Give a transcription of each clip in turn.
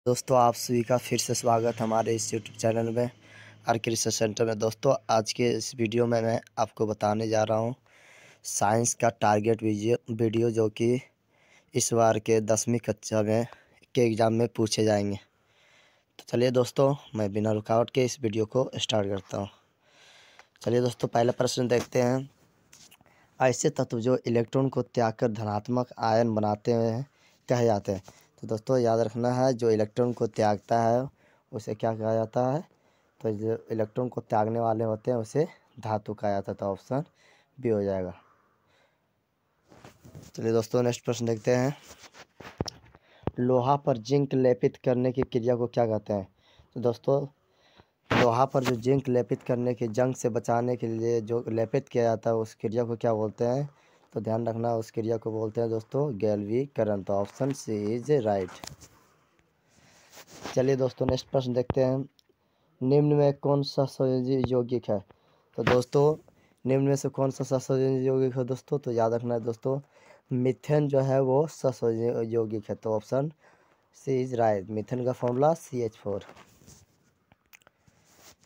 दोस्तों आप सभी का फिर से स्वागत हमारे इस यूट्यूब चैनल में आर के रिसर्च सेंटर में। दोस्तों आज के इस वीडियो में मैं आपको बताने जा रहा हूँ साइंस का टारगेट वीडियो जो कि इस बार के 10वीं कक्षा में के एग्ज़ाम में पूछे जाएंगे। तो चलिए दोस्तों मैं बिना रुकावट के इस वीडियो को स्टार्ट करता हूँ। चलिए दोस्तों पहला प्रश्न देखते हैं। ऐसे तत्व जो इलेक्ट्रॉन को त्याग कर धनात्मक आयन बनाते हैं कहे जाते हैं। तो दोस्तों याद रखना है, जो इलेक्ट्रॉन को त्यागता है उसे क्या कहा जाता है। तो जो इलेक्ट्रॉन को त्यागने वाले होते हैं उसे धातु कहा जाता है। तो ऑप्शन बी हो जाएगा। चलिए दोस्तों नेक्स्ट प्रश्न देखते हैं। लोहा पर जिंक लेपित करने की क्रिया को क्या कहते हैं। तो दोस्तों लोहा पर जो जिंक लेपित करने की जंग से बचाने के लिए जो लेपित किया जाता है उस क्रिया को क्या बोलते हैं। तो ध्यान रखना उस क्रिया को बोलते हैं दोस्तों गैल्वीकरण। तो ऑप्शन सी इज राइट। चलिए दोस्तों नेक्स्ट प्रश्न देखते हैं। निम्न में कौन सा संयोजी यौगिक है। तो दोस्तों निम्न में से कौन सा संयोजी यौगिक है दोस्तों। तो याद रखना है दोस्तों मीथेन जो है वो संयोजी यौगिक है। तो option C is right. Methane का फॉर्मूला CH4।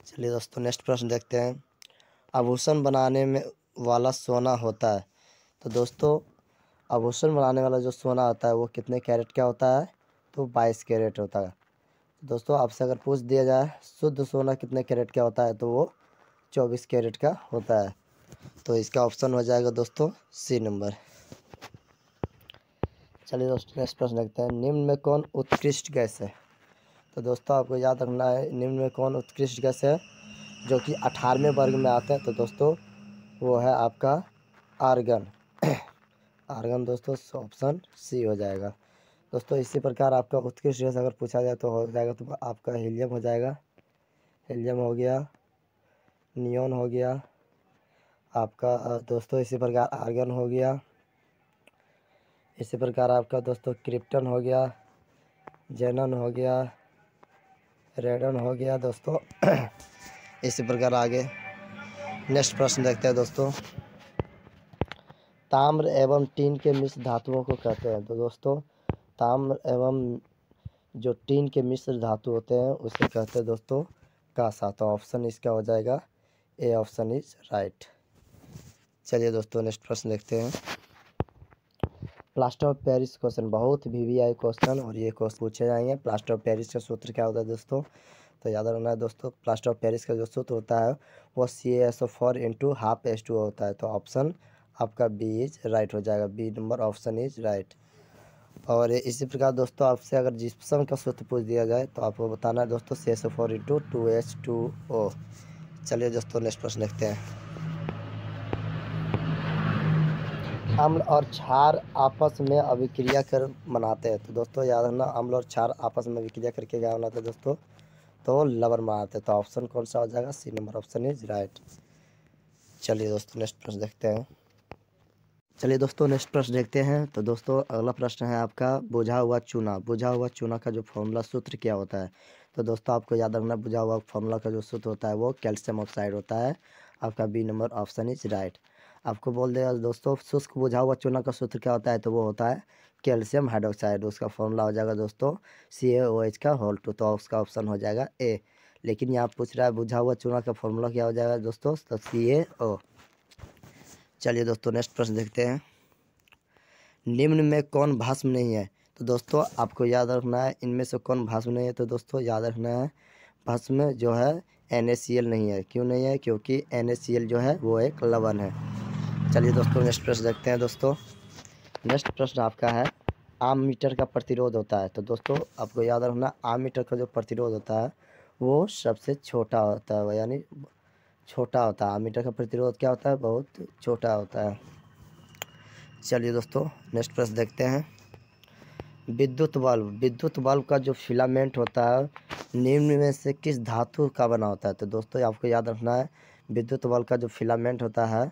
चलिए दोस्तों नेक्स्ट प्रश्न देखते हैं। आभूषण बनाने में वाला सोना होता है। तो दोस्तों आभूषण बनाने वाला जो सोना होता है वो कितने कैरेट का होता है। तो 22 कैरेट होता है। दोस्तों आपसे अगर पूछ दिया जाए शुद्ध सोना कितने कैरेट का होता है तो वो 24 कैरेट का होता है। तो इसका ऑप्शन हो जाएगा दोस्तों सी नंबर। चलिए दोस्तों नेक्स्ट प्रश्न देखते हैं। निम्न में कौन उत्कृष्ट गैस है। तो दोस्तों आपको याद रखना है निम्न में कौन उत्कृष्ट गैस है जो कि 18वें वर्ग में आता है। तो दोस्तों वो है आपका आर्गन। आर्गन दोस्तों ऑप्शन सी हो जाएगा। दोस्तों इसी प्रकार आपका उत्कृष्ट गैस अगर पूछा जाए तो हो जाएगा तो आपका हीलियम हो जाएगा। हीलियम हो गया, नियॉन हो गया आपका दोस्तों। इसी प्रकार आर्गन हो गया। इसी प्रकार आपका दोस्तों क्रिप्टन हो गया, जेनन हो गया, रेडन हो गया दोस्तों। इसी प्रकार आगे नेक्स्ट प्रश्न देखते हैं दोस्तों। ताम्र एवं टीन के मिश्र धातुओं को कहते हैं। तो दोस्तों ताम्र एवं जो टीन के मिश्र धातु होते हैं उसे कहते हैं दोस्तों कांसा। तो ऑप्शन इसका हो जाएगा ए। Option is right. चलिए दोस्तों नेक्स्ट प्रश्न देखते हैं। प्लास्टर ऑफ पेरिस क्वेश्चन बहुत VVI क्वेश्चन और ये क्वेश्चन पूछे जाएंगे। प्लास्टर ऑफ पेरिस का सूत्र क्या होता है दोस्तों। तो याद रखना है दोस्तों प्लास्टर ऑफ पेरिस का जो सूत्र होता है वो CaSO4 × ½ H2O होता है। तो ऑप्शन आपका बी इज राइट हो जाएगा। B number option is right. और इसी प्रकार दोस्तों आपसे अगर जिप्सम का सूत्र पूछ दिया जाए तो आपको बताना है दोस्तों CaSO4 × 2H2O। चलिए दोस्तों नेक्स्ट प्रश्न देखते हैं। अम्ल और क्षार आपस में अभिक्रिया कर बनाते हैं। तो दोस्तों याद रखना अम्ल और क्षार आपस में अभिक्रिया करके क्या बनाते हैं दोस्तों। तो लवण बनाते हैं। तो ऑप्शन कौन सा हो जाएगा C number option is right. चलिए दोस्तों नेक्स्ट प्रश्न देखते हैं। चलिए दोस्तों नेक्स्ट प्रश्न देखते हैं। तो दोस्तों अगला प्रश्न है आपका बुझा हुआ चूना। बुझा हुआ चूना का जो फॉर्मूला सूत्र क्या होता है। तो दोस्तों आपको याद रखना बुझा हुआ फॉर्मूला का जो सूत्र होता है वो कैल्शियम ऑक्साइड होता है। आपका B number option is right. आपको बोल देगा दोस्तों शुष्क बुझा हुआ चूना का सूत्र क्या होता है। तो वो होता है कैल्शियम हाइड्रोक्साइड। उसका फॉर्मूला हो जाएगा दोस्तों CaOH का होल 2। तो उसका ऑप्शन हो जाएगा ए। लेकिन यहाँ पूछ रहा है बुझा हुआ चूना का फॉर्मूला क्या हो जाएगा दोस्तों। तो CaO। चलिए दोस्तों नेक्स्ट प्रश्न देखते हैं। निम्न में कौन भस्म नहीं है। तो दोस्तों आपको याद रखना है इनमें से कौन भस्म नहीं है। तो दोस्तों याद रखना है भस्म जो है NaCl नहीं है। क्यों नहीं है क्योंकि NaCl जो है वो एक लवण है। चलिए दोस्तों नेक्स्ट प्रश्न देखते हैं। दोस्तों नेक्स्ट प्रश्न आपका है आम मीटर का प्रतिरोध होता है। तो दोस्तों आपको याद रखना आम मीटर का जो प्रतिरोध होता है वो सबसे छोटा होता है, यानी छोटा होता है। आम मीटर का प्रतिरोध क्या होता है बहुत छोटा होता है। चलिए दोस्तों नेक्स्ट प्रश्न देखते हैं। विद्युत बल्ब का जो फिलामेंट होता है निम्न में से किस धातु का बना होता है। तो दोस्तों आपको याद रखना है विद्युत बल्ब का जो फिलामेंट होता है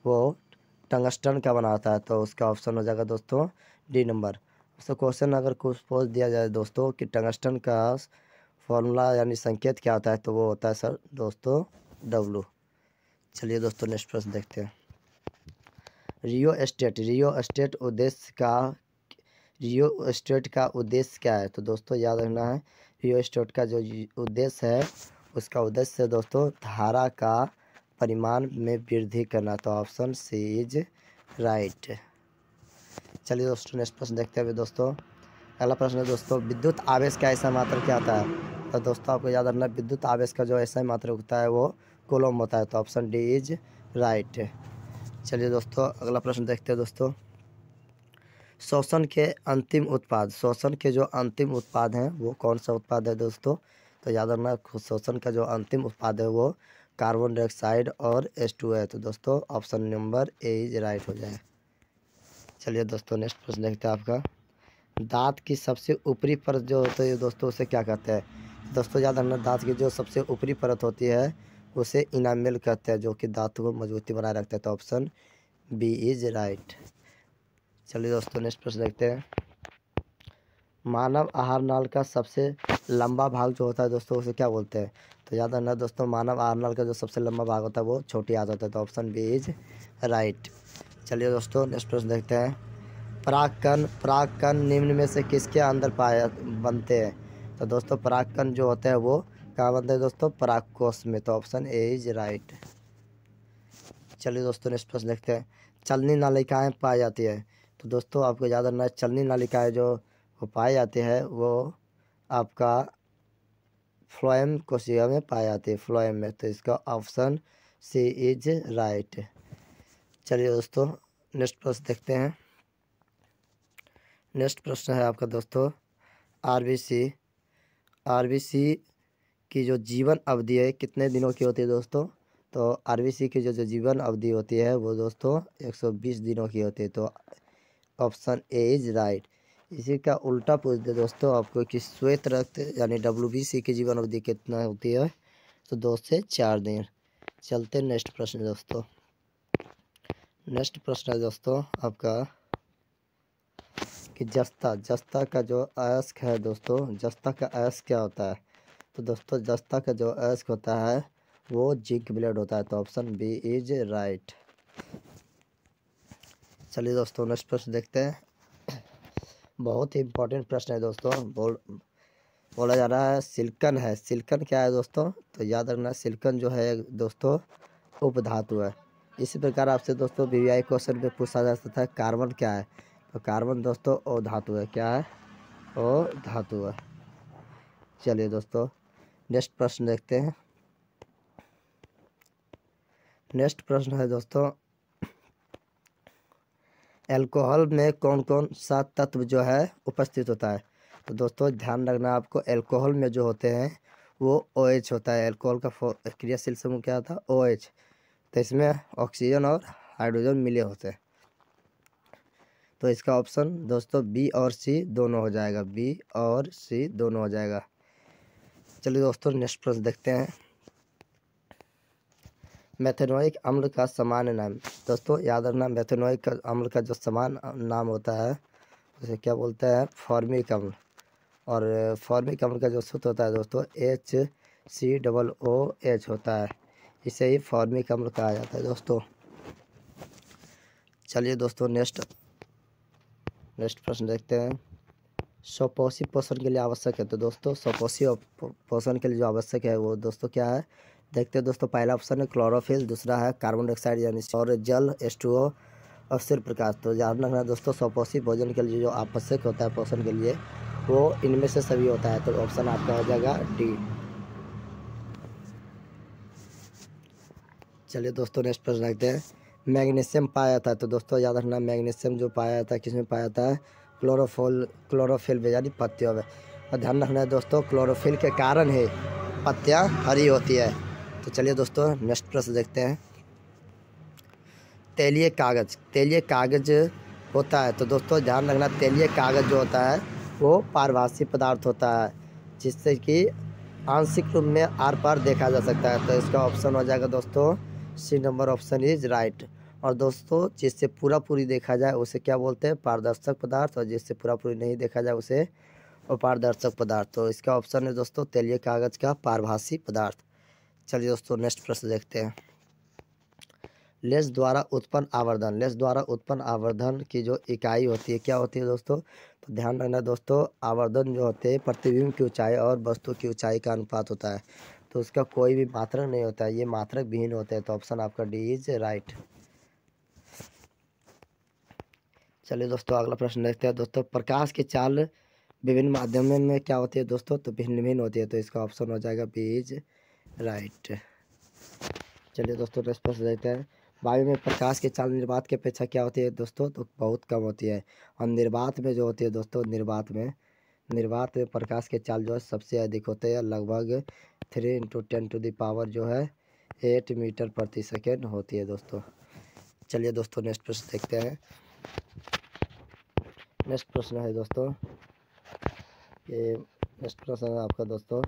वो टंगस्टन का बना होता है। तो उसका ऑप्शन हो जाएगा दोस्तों डी नंबर। उससे क्वेश्चन अगर कुछ पूछ दिया जाए दोस्तों कि टंगस्टन का फॉर्मूला यानी संकेत क्या होता है तो वो होता है सर दोस्तों W। चलिए दोस्तों नेक्स्ट प्रश्न देखते हैं। रियो एस्टेट उद्देश्य का रियोस्टेट का उद्देश्य क्या है? तो दोस्तों याद रखना है, रियोस्टेट का जो उद्देश्य है, उसका उद्देश्य है दोस्तों धारा का परिमाण में वृद्धि करना। तो ऑप्शन सी इज राइट। चलिए दोस्तों नेक्स्ट प्रश्न देखते हैं दोस्तों। अगला प्रश्न है दोस्तों, विद्युत आवेश का ऐसा मात्रक क्या होता है? तो दोस्तों आपको याद रखना, विद्युत आवेश का जो ऐसा मात्रक होता है वो कूलम होता है। तो ऑप्शन डी इज राइट। चलिए दोस्तों अगला प्रश्न देखते हैं दोस्तों। शोषण के अंतिम उत्पाद, शोषण के जो अंतिम उत्पाद हैं वो कौन सा उत्पाद है दोस्तों? तो याद रखना, शोषण का जो अंतिम उत्पाद है वो कार्बन डाइऑक्साइड और H2 है। तो दोस्तों option number A is right हो जाए। चलिए दोस्तों नेक्स्ट प्रश्न देखते हैं आपका। दांत की सबसे ऊपरी परत जो होती है दोस्तों उसे क्या कहते हैं? दोस्तों याद रखना, दांत की जो सबसे ऊपरी परत होती है उसे इनामेल कहते हैं, जो कि दांत को मजबूती बनाए रखता है। तो ऑप्शन बी इज राइट। चलिए दोस्तों नेक्स्ट प्रश्न देखते हैं। मानव आहार नाल का सबसे लंबा भाग जो होता है दोस्तों उसे क्या बोलते हैं? तो याद रखना दोस्तों, मानव आहार नाल का जो सबसे लंबा भाग होता है वो छोटी आंत होता है। तो ऑप्शन बी इज राइट। चलिए दोस्तों नेक्स्ट प्रश्न देखते हैं। परागकण, परागकण निम्न में से किसके अंदर पाए बनते हैं? तो दोस्तों परागकण जो होते हैं वो कहाँ बनते हैं दोस्तों? परागकोश में। तो ऑप्शन ए इज राइट। चलिए दोस्तों नेक्स्ट प्रश्न देखते हैं। चलनी नालिकाएँ पाई जाती है? तो दोस्तों आपको याद रखना है, चलनी नालिकाएँ जो वो पाई जाती है वो आपका फ्लोएम कोशिका में पाई जाती है, फ्लोएम में। तो इसका ऑप्शन सी इज राइट। चलिए दोस्तों नेक्स्ट प्रश्न देखते हैं। नेक्स्ट प्रश्न है आपका दोस्तों, आरबीसी, आरबीसी की जो जीवन अवधि है कितने दिनों की होती है दोस्तों? तो आरबीसी की जो जीवन अवधि होती है वो दोस्तों 120 दिनों की होती है। तो ऑप्शन ए इज राइट। इसी का उल्टा पूछ दे दोस्तों आपको कि श्वेत रक्त यानी डब्ल्यूबीसी की जीवन अवधि कितना होती है? तो 2 से 4 दिन। चलते नेक्स्ट प्रश्न दोस्तों। नेक्स्ट प्रश्न है दोस्तों आपका कि जस्ता, जस्ता का जो अयस्क है दोस्तों, जस्ता का अयस्क क्या होता है? तो दोस्तों जस्ता का जो अयस्क होता है वो जिंक ब्लेड होता है। तो ऑप्शन बी इज राइट। चलिए दोस्तों नेक्स्ट प्रश्न देखते हैं। बहुत ही इंपॉर्टेंट प्रश्न है दोस्तों। बोला जा रहा है सिलिकॉन है, सिलिकॉन क्या है दोस्तों? तो याद रखना, सिलिकॉन जो है दोस्तों उपधातु है। इसी प्रकार आपसे दोस्तों वीवीआई क्वेश्चन में पूछा जा सकता है कार्बन क्या है? तो कार्बन दोस्तों अधातु है। क्या है? अधातु है। चलिए दोस्तों नेक्स्ट प्रश्न देखते हैं। नेक्स्ट प्रश्न है दोस्तों, अल्कोहल में कौन कौन सा तत्व जो है उपस्थित होता है? तो दोस्तों ध्यान रखना, आपको अल्कोहल में जो होते हैं वो OH होता है। अल्कोहल का क्रियाशील समूह क्या था? OH। तो इसमें ऑक्सीजन और हाइड्रोजन मिले होते हैं। तो इसका ऑप्शन दोस्तों बी और सी दोनों हो जाएगा, बी और सी दोनों हो जाएगा। चलिए दोस्तों नेक्स्ट प्रश्न देखते हैं। मेथेनोइक अम्ल का सामान्य नाम? दोस्तों याद रखना, मेथेनोइक अम्ल का जो सामान्य नाम होता है उसे क्या बोलते हैं? फॉर्मिक अम्ल। और फॉर्मिक अम्ल का जो सूत्र होता है दोस्तों HCOOH होता है। इसे ही फॉर्मिक अम्ल कहा जाता है दोस्तों। चलिए दोस्तों नेक्स्ट प्रश्न देखते हैं। स्वपोषी पोषण के लिए आवश्यक है? तो दोस्तों स्वपोषी पोषण के लिए जो आवश्यक है वो दोस्तों क्या है? देखते हैं दोस्तों। पहला ऑप्शन है क्लोरोफिल, दूसरा है कार्बन डाइऑक्साइड यानी और जल H2O और सूर्य प्रकाश। तो ध्यान रखना दोस्तों, स्वपोषी भोजन के लिए जो आवश्यक होता है पोषण के लिए वो इनमें से सभी होता है। तो ऑप्शन आपका हो जाएगा डी। चलिए दोस्तों नेक्स्ट प्रश्न देखते हैं। मैग्नीशियम पाया जाता है? तो दोस्तों याद रखना, मैग्नीशियम जो पाया जाता है किसमें पाया जाता है? क्लोरोफिल में यानी पत्तियों में। और ध्यान रखना है दोस्तों, क्लोरोफिल के कारण ही पत्तियाँ हरी होती है। तो चलिए दोस्तों नेक्स्ट प्रश्न देखते हैं। तेलीय कागज, तेलीय कागज होता है? तो दोस्तों ध्यान रखना, तेलीय कागज जो होता है वो पारभासी पदार्थ होता है जिससे कि आंशिक रूप में आर पार देखा जा सकता है। तो इसका ऑप्शन हो जाएगा दोस्तों C number, option is right. और दोस्तों जिससे पूरा पूरी देखा जाए उसे क्या बोलते हैं? पारदर्शक पदार्थ। और जिससे पूरा पूरी नहीं देखा जाए उसे अपारदर्शक पदार्थ। तो इसका ऑप्शन है दोस्तों तेलीय कागज का पारभासी पदार्थ। चलिए दोस्तों नेक्स्ट प्रश्न देखते हैं। लेंस द्वारा उत्पन्न आवर्धन, लेंस द्वारा उत्पन्न आवर्धन की जो इकाई होती है क्या होती है दोस्तों? तो ध्यान रखना दोस्तों, आवर्धन जो होते हैं प्रतिबिंब की ऊंचाई और वस्तु की ऊंचाई का अनुपात होता है। तो उसका कोई भी मात्रक नहीं होता है, ये मात्रक विहीन होते हैं। तो ऑप्शन आपका डी इज राइट। चलिए दोस्तों अगला प्रश्न देखते हैं दोस्तों। प्रकाश की चाल विभिन्न माध्यमों में क्या होती है दोस्तों? तो भिन्न भिन्न होती है। तो इसका ऑप्शन हो जाएगा बी इज राइट। चलिए दोस्तों नेक्स्ट प्रश्न देखते हैं। वायु में प्रकाश की चाल निर्वात की अपेक्षा क्या होती है दोस्तों? तो बहुत कम होती है। और निर्वात में जो होती है दोस्तों, निर्वात में प्रकाश की चाल जो है सबसे अधिक होते हैं, लगभग 3 × 10⁻⁴ जो है 8 मीटर प्रति सेकेंड होती है दोस्तों। चलिए दोस्तों नेक्स्ट प्रश्न देखते हैं। नेक्स्ट प्रश्न है दोस्तों, ये नेक्स्ट प्रश्न है आपका दोस्तों,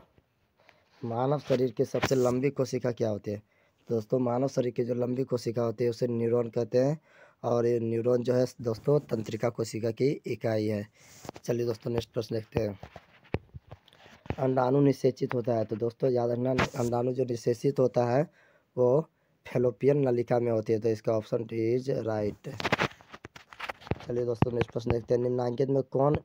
मानव शरीर की सबसे लंबी कोशिका क्या होती है? दोस्तों मानव शरीर की जो लंबी कोशिका होती है उसे न्यूरॉन कहते हैं। और ये न्यूरॉन जो है दोस्तों तंत्रिका कोशिका की इकाई है। चलिए दोस्तों नेक्स्ट प्रश्न देखते हैं। अंडाणु निषेचित होता है। तो दोस्तों याद रखना, अंडाणु जो निषेचित होता है वो फैलोपियन नलिका में होती है। तो इसका ऑप्शन डी इज राइट। चलिए दोस्तों नेक्स्ट प्रश्न देखते हैं। निम्नलिखित में कौन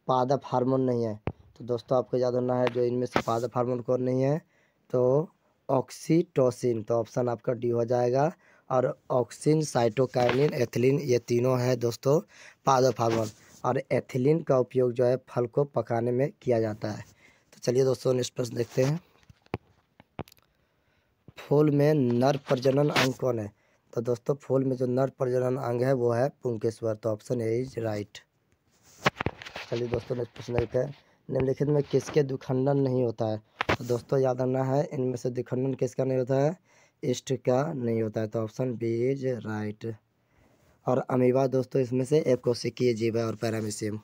पादप हार्मोन नहीं है? तो दोस्तों आपको याद रखना है जो इनमें से पादप हार्मोन कौन नहीं है? तो ऑक्सीटोसिन। तो ऑप्शन आपका डी हो जाएगा। और ऑक्सिन, साइटोकाइनिन, एथिलीन, ये तीनों है दोस्तों पादप हार्मोन। और एथिलीन का उपयोग जो है फल को पकाने में किया जाता है। तो चलिए दोस्तों नेक्स्ट प्रश्न देखते हैं। फूल में नर प्रजनन अंग कौन है? तो दोस्तों फूल में जो नर प्रजनन अंग है वो है पुंकेसर। तो ऑप्शन ए इज राइट। चलिए दोस्तों नेक्स्ट प्रश्न देखते हैं। निम्नलिखित में किसके द्विखंडन नहीं होता है? तो दोस्तों याद रखना है इनमें से द्विखंडन किसका नहीं होता है? ईस्ट का नहीं होता है। तो ऑप्शन बी इज राइट। और अमीबा दोस्तों इसमें से एक कोशिकीय जीव है और पैरामीशियम।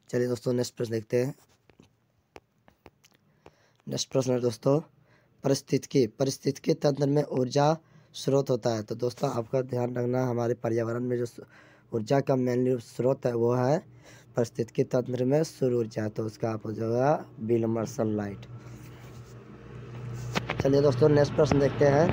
चलिए दोस्तों नेक्स्ट प्रश्न देखते हैं। नेक्स्ट प्रश्न है दोस्तों, परिस्थितिकी तंत्र में ऊर्जा स्रोत होता है। तो दोस्तों आपका ध्यान रखना, हमारे पर्यावरण में जो ऊर्जा का मेनली स्रोत है वो है परिस्थितिकी तंत्र में सौर ऊर्जा। तो उसका आप हो जाएगा विल्मर सनलाइट। चलिए दोस्तों नेक्स्ट प्रश्न देखते हैं।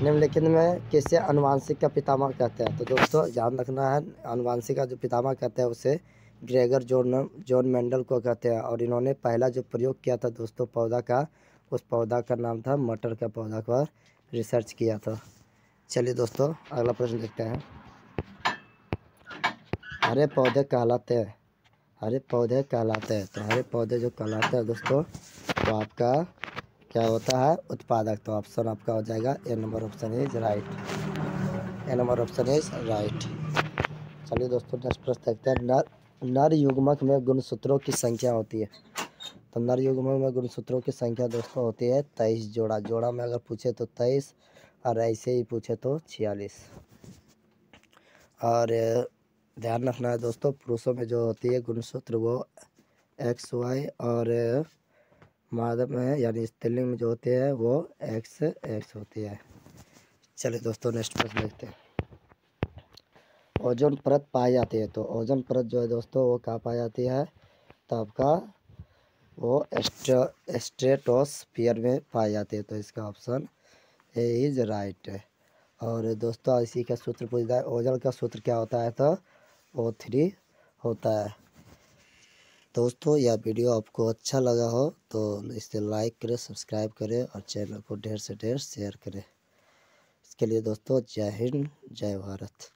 निम्नलिखित में किसे अनुवांशिक का पितामह कहते हैं? तो दोस्तों ध्यान रखना है, अनुवांशिक का जो पितामह कहते हैं उसे ग्रेगर जॉन मेंडल को कहते हैं। और इन्होंने पहला जो प्रयोग किया था दोस्तों पौधा का, उस पौधा का नाम था मटर का पौधा पर रिसर्च किया था। चलिए दोस्तों अगला प्रश्न देखते हैं। हरे पौधे कहलाते हैं, हरे पौधे कहलाते हैं। तो हरे पौधे जो कहलाते हैं दोस्तों तो आपका क्या होता है? उत्पादक। तो ऑप्शन आपका हो जाएगा A number option is right. A number option is right. चलिए दोस्तों नेक्स्ट प्रश्न देखते हैं। नर युग्मक में गुणसूत्रों की संख्या होती है। तो नर युग्मक में गुणसूत्रों की संख्या दोस्तों होती है 23 जोड़ा। जोड़ा में अगर पूछे तो 23 और ऐसे ही पूछे तो 46। और ध्यान रखना है दोस्तों पुरुषों में जो होती है गुणसूत्र वो XY और मादा में यानी स्त्रीलिंग में जो होते हैं वो XX होती है। चलिए दोस्तों नेक्स्ट प्रश्न देखते हैं। ओजोन परत पाई जाती है। तो ओजोन परत जो है दोस्तों वो कहाँ पाई जाती है? तो आपका वो स्ट्रेटोस्फीयर में पाई जाती है। तो इसका ऑप्शन ए इज राइट है। और दोस्तों इसी का सूत्र पूछता है, ओजोन का सूत्र क्या होता है? तो O3 होता है। दोस्तों यह वीडियो आपको अच्छा लगा हो तो इसे लाइक करें, सब्सक्राइब करें और चैनल को ढेर से ढेर शेयर करें। इसके लिए दोस्तों जय हिंद, जय भारत।